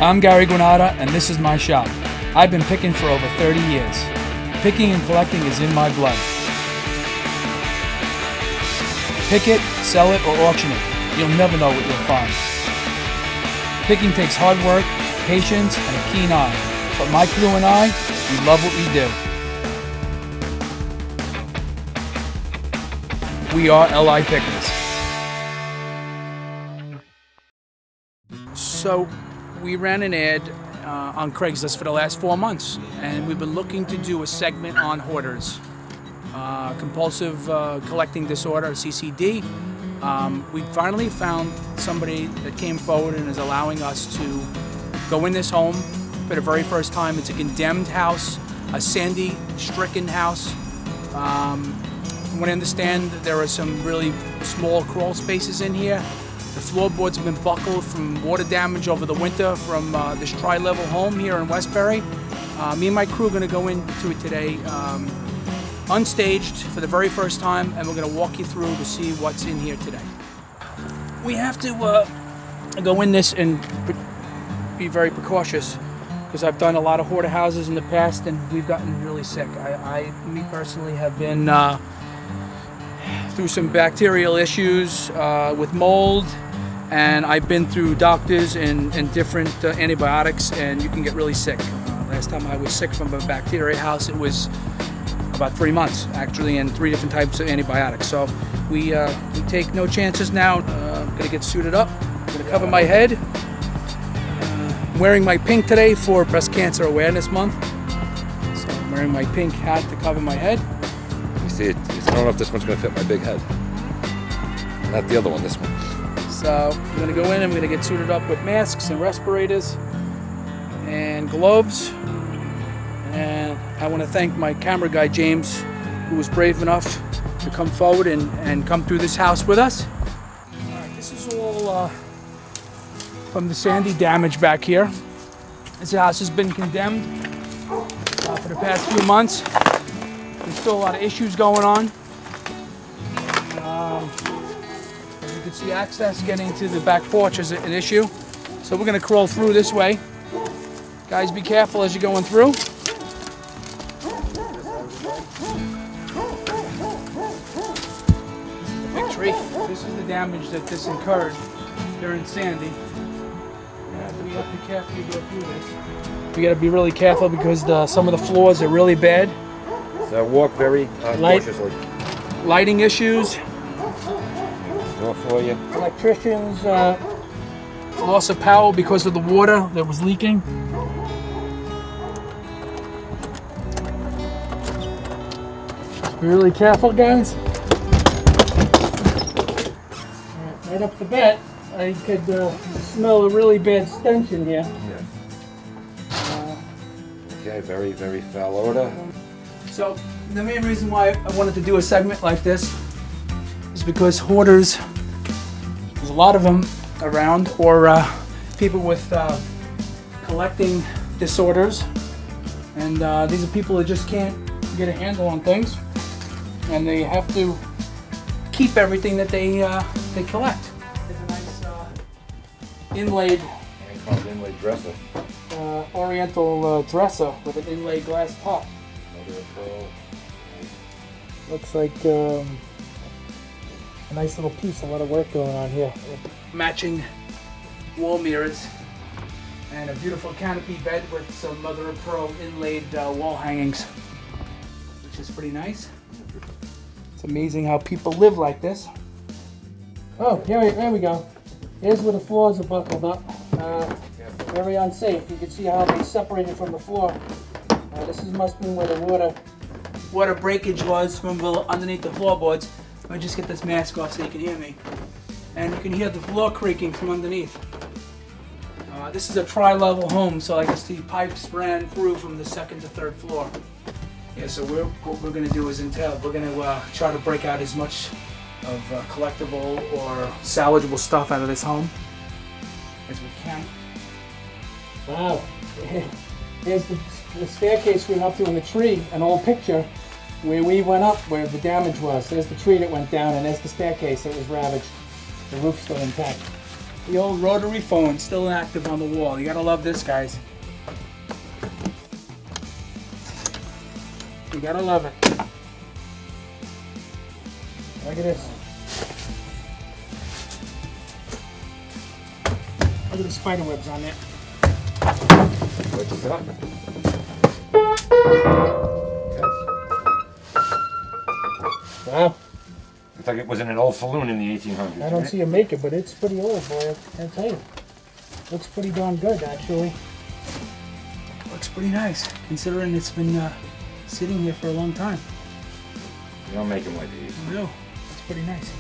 I'm Gary Granada, and this is my shop. I've been picking for over 30 years. Picking and collecting is in my blood. Pick it, sell it, or auction it. You'll never know what you'll find. Picking takes hard work, patience, and a keen eye. But my crew and I, we love what we do. We are LI Pickers. So we ran an ad on Craigslist for the last 4 months, and we've been looking to do a segment on hoarders, compulsive collecting disorder, CCD. We finally found somebody that came forward and is allowing us to go in this home for the very first time. It's a condemned house, a sandy-stricken house. From what I understand, there are some really small crawl spaces in here. The floorboards have been buckled from water damage over the winter from this tri-level home here in Westbury. Me and my crew are going to go into it today, unstaged for the very first time, and we're going to walk you through to see what's in here today. We have to go in this and be very precautious, because I've done a lot of hoarder houses in the past and we've gotten really sick. Me personally have been through some bacterial issues with mold, and I've been through doctors and different antibiotics, and you can get really sick. Last time I was sick from a bacteria house, it was about 3 months actually, and 3 different types of antibiotics. So we take no chances now. I'm gonna get suited up. I'm gonna cover my head. I'm wearing my pink today for Breast Cancer Awareness Month. So I'm wearing my pink hat to cover my head. You see it. I don't know if this one's going to fit my big head. Not the other one, this one. So I'm going to go in and I'm going to get suited up with masks and respirators and gloves. And I want to thank my camera guy, James, who was brave enough to come forward and come through this house with us. All right, this is all from the sandy damage back here. This house has been condemned for the past few months. There's still a lot of issues going on. As you can see, access getting to the back porch is an issue. So we're going to crawl through this way. Guys, be careful as you're going through. This is a big tree. This is the damage that this incurred during Sandy. You have to be up to careful to go through this. You got to be really careful because some of the floors are really bad. So walk very cautiously. Lighting issues. Door for you. Electricians, loss of power because of the water that was leaking. Be really careful, guys. Right off the bat, I could smell a really bad stench in here. Yeah. Okay, very, very foul odor. So the main reason why I wanted to do a segment like this is because hoarders, there's a lot of them around, or people with collecting disorders, and these are people that just can't get a handle on things, and they have to keep everything that they collect. There's a nice inlaid dresser. Oriental dresser with an inlaid glass top. Looks like a nice little piece, a lot of work going on here. Matching wall mirrors and a beautiful canopy bed with some mother of pearl inlaid wall hangings, which is pretty nice. It's amazing how people live like this. Oh, there we go. Here's where the floors are buckled up. Very unsafe. You can see how they separated from the floor. This must have been where the water breakage was from underneath the floorboards. Let me just get this mask off so you can hear me. And you can hear the floor creaking from underneath. This is a tri-level home, so I guess the pipes ran through from the 2nd to 3rd floor. Yeah, so what we're going to do is we're going to try to break out as much of collectible or salvageable stuff out of this home as we can. Wow. Here's the staircase we went up to in the tree, an old picture where we went up, where the damage was. There's the tree that went down, and there's the staircase that was ravaged. The roof's still intact. The old rotary phone still active on the wall. You gotta love this, guys. You gotta love it. Look at this. Look at the spider webs on there. What's this up? Wow. It's like it was in an old saloon in the 1800s. I don't see a maker, but it's pretty old, boy. I tell you. Looks pretty darn good, actually. Looks pretty nice, considering it's been sitting here for a long time. You don't make them like these. No, it's pretty nice.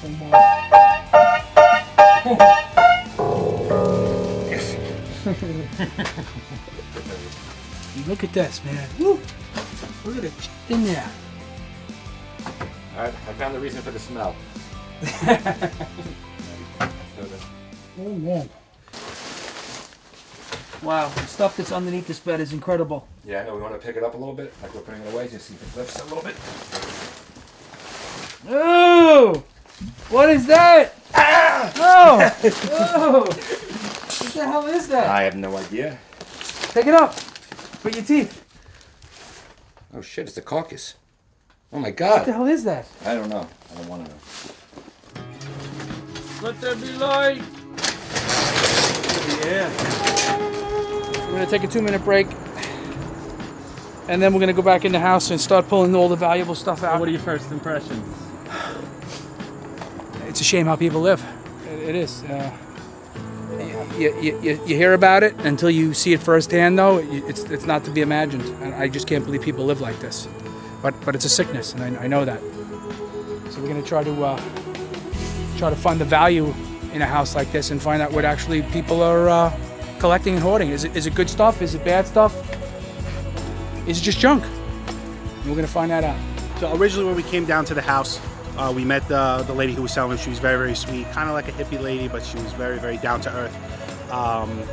Some, Look at this, man. Woo! Look at it in there. Alright, I found the reason for the smell. Oh, man. Wow, the stuff that's underneath this bed is incredible. Yeah, I know. We want to pick it up a little bit, like we're putting it away, just see if it lifts a little bit. Oh! What is that? Ah! Oh! Oh! What the hell is that? I have no idea. Pick it up. With your teeth. Oh shit, it's a carcass. Oh my What god. the hell is that? I don't know. I don't want to know. Let there be light. Yeah. We're going to take a 2-minute break. And then we're going to go back in the house and start pulling all the valuable stuff out. What are your first impressions? It's a shame how people live. It is. You hear about it until you see it firsthand, though. It's not to be imagined. I just can't believe people live like this. But it's a sickness, and I know that. So we're going to try to find the value in a house like this and find out what actually people are collecting and hoarding. Is it good stuff? Is it bad stuff? Is it just junk? And we're going to find that out. So originally when we came down to the house, we met the lady who was selling it. She was very, very sweet, kind of like a hippie lady, but she was very, very down to earth.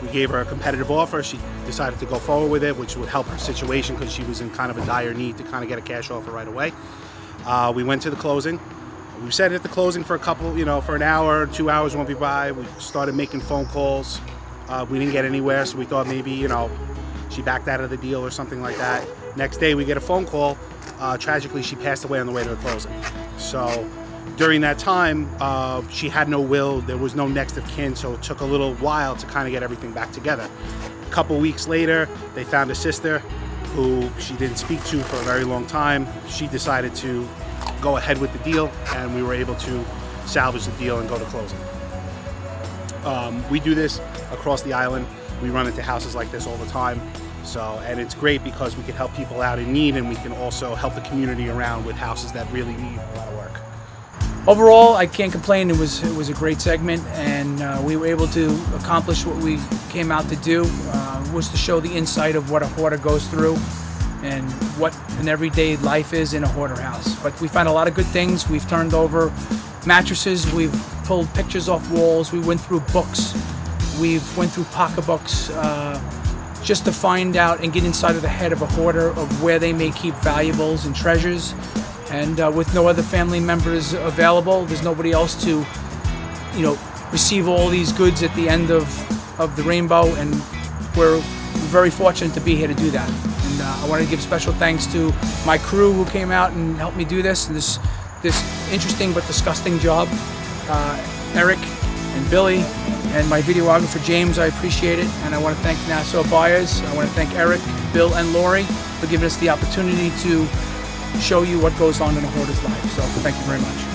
We gave her a competitive offer. She decided to go forward with it, which would help her situation because she was in kind of a dire need to kind of get a cash offer right away. We went to the closing. We sat at the closing for a couple, for an hour, 2 hours went by. We started making phone calls. We didn't get anywhere, so we thought maybe, she backed out of the deal or something like that. Next day we get a phone call. Tragically, she passed away on the way to the closing. So during that time, she had no will. There was no next of kin, so it took a little while to kind of get everything back together. A couple weeks later, they found a sister who she didn't speak to for a very long time. She decided to go ahead with the deal, and we were able to salvage the deal and go to closing. We do this across the island. We run into houses like this all the time. And it's great because we can help people out in need, and we can also help the community around with houses that really need a lot of work. Overall, I can't complain. It was a great segment, and we were able to accomplish what we came out to do. Was to show the insight of what a hoarder goes through and what an everyday life is in a hoarder house. But we found a lot of good things. We've turned over mattresses. We've pulled pictures off walls. We went through books. We've went through pocketbooks. Just to find out and get inside of the head of a hoarder of where they may keep valuables and treasures. And with no other family members available, there's nobody else to, receive all these goods at the end of the rainbow, and we're very fortunate to be here to do that. And I want to give special thanks to my crew who came out and helped me do this interesting but disgusting job. Eric and Billy, and my videographer James, I appreciate it. And I want to thank Nassau Buyers. I want to thank Eric, Bill, and Lori for giving us the opportunity to show you what goes on in a hoarder's life. So thank you very much.